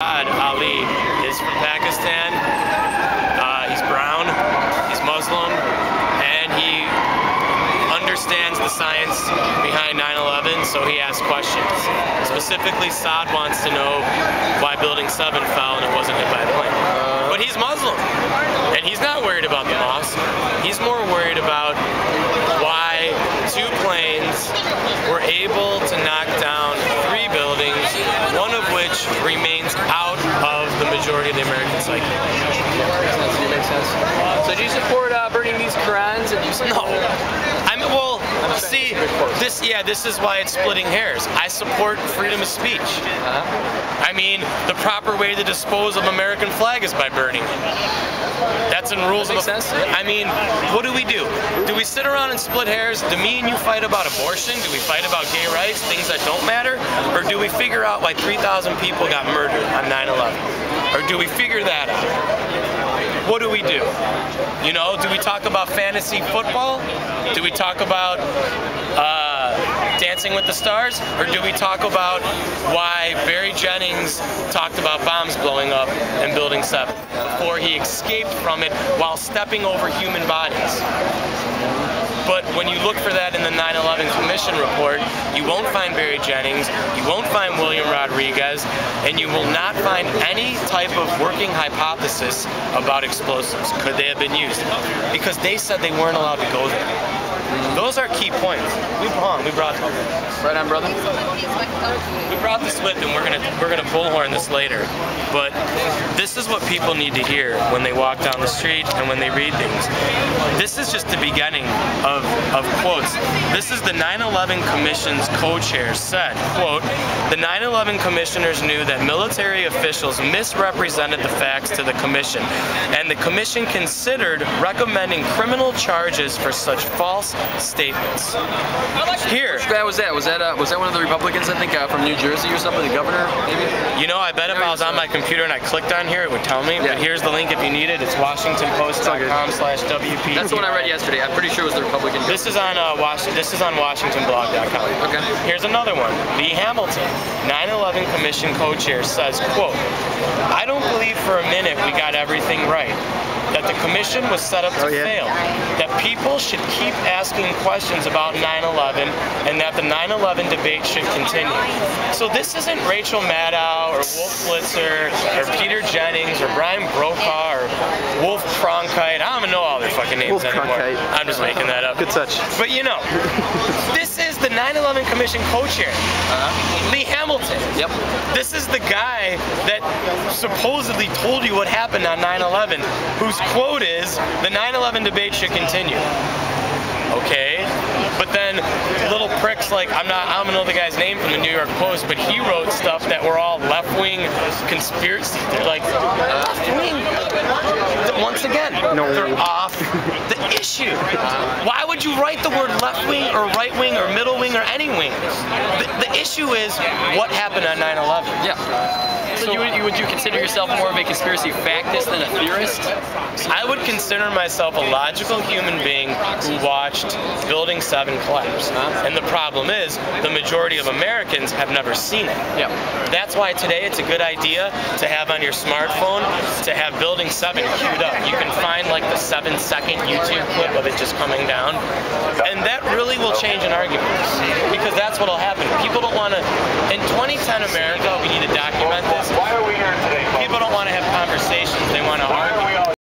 Ali is from Pakistan. He's brown, he's Muslim, and he understands the science behind 9/11, so he asks questions. Specifically, Saad wants to know why Building 7 fell and it wasn't hit by a plane. But he's Muslim, and he's not worried about the mosque. He's more worried about why 2 planes were able to knock down 3 buildings, one of which remains out of the majority of the American psyche. Makes sense. So do you support burning these Qurans? And No. Well, see, this is why it's splitting hairs. I support freedom of speech. I mean, the proper way to dispose of American flag is by burning it. That's in rules of the... sense. I mean, what do? Do we sit around and split hairs? Do me and you fight about abortion? Do we fight about gay rights, things that don't matter? Or do we figure out why 3,000 people got murdered on 9/11? Or do we figure that out? What do we do? You know, do we talk about fantasy football? Do we talk about Dancing with the Stars? Or do we talk about why Barry Jennings talked about bombs blowing up in Building 7 before he escaped from it while stepping over human bodies? But when you look for that in the 9/11 Commission report, you won't find Barry Jennings, you won't find William Rodriguez, and you will not find any type of working hypothesis about explosives. Could they have been used? Because they said they weren't allowed to go there. Those are key points. We brought them. Right on, brother. We brought this with, and we're gonna bullhorn this later. But this is what people need to hear when they walk down the street and when they read things. This is just the beginning of quotes. This is the 9/11 Commission's co-chair said, quote, "The 9/11 commissioners knew that military officials misrepresented the facts to the commission, and the commission considered recommending criminal charges for such false statements." Here. Which guy was that? Was that one of the Republicans, I think, from New Jersey or something, the governor, maybe? You know, I bet if I was on my computer and I clicked on here, it would tell me. Yeah. But here's the link if you need it. It's WashingtonPost.com/WP. That's the one I read yesterday. I'm pretty sure it was the Republican. This is on WashingtonBlog.com. Okay. Here's another one. Lee Hamilton, 9/11 Commission co-chair, says, quote, "I don't believe for a minute we got everything right. That the commission was set up to fail. That people should keep asking questions about 9/11 and that the 9/11 debate should continue." So this isn't Rachel Maddow or Wolf Blitzer or Peter Jennings or Brian Brokaw or Wolf Cronkite. I don't even know all their fucking names anymore. I'm just making that up. Good touch. But you know, this is the 9/11 Commission co-chair, Lee Hamilton. Yep. This is the guy that supposedly told you what happened on 9/11, whose quote is, "The 9/11 debate should continue." Okay, but then little pricks like, I don't know the guy's name from the New York Post, but he wrote stuff that were all left-wing conspiracy. They're like, left-wing. Once again, they're off the issue. Why would you write the word left-wing or right-wing or middle-wing or any wing? The issue is what happened on 9/11. Yeah. So would you consider yourself more of a conspiracy factist than a theorist? I would consider myself a logical human being who watched Building 7 collapse. And the problem is, the majority of Americans have never seen it. Yeah. That's why today it's a good idea to have on your smartphone, to have Building 7 queued up. You can find like the 7-second YouTube clip of it just coming down. And that really will change an argument. Because that's what will happen. People don't want to, in 2010 America, we need to document this. Why are we here today? People don't want to have conversations